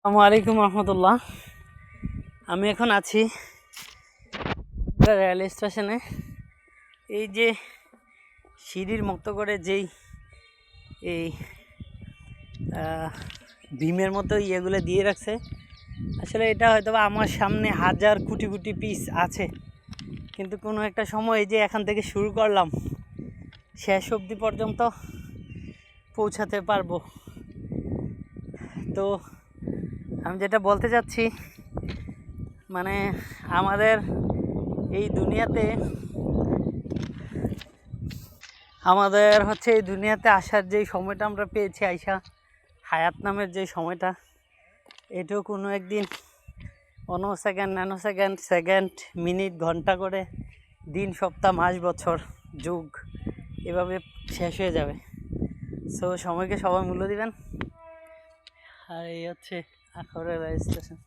আসসালামু আলাইকুম রহমতুল্লাহ। আমি এখন আছি রেল স্টেশনে। এই যে সিঁড়ির মতো করে যেই এই ভীমের মতো ইয়েগুলো দিয়ে রাখছে, আসলে এটা হয়তো আমার সামনে হাজার কোটি কোটি পিস আছে, কিন্তু কোনো একটা সময় যে এখান থেকে শুরু করলাম শেষ অবধি পর্যন্ত পৌঁছাতে পারবো। তো আমি যেটা বলতে চাচ্ছি, মানে আমাদের এই দুনিয়াতে এই দুনিয়াতে আসার যেই সময়টা আমরা পেয়েছি, আইসা হায়াত নামের যে সময়টা, এটাও কোনো একদিন second, nano second, second, minute, ঘন্টা করে দিন, সপ্তাহ, মাস, বছর, যুগ এভাবে শেষ হয়ে যাবে। সো সময়কে সবাই মূল্য দিবেন। আর এই হচ্ছে আখাউড়া রেল স্টেশন।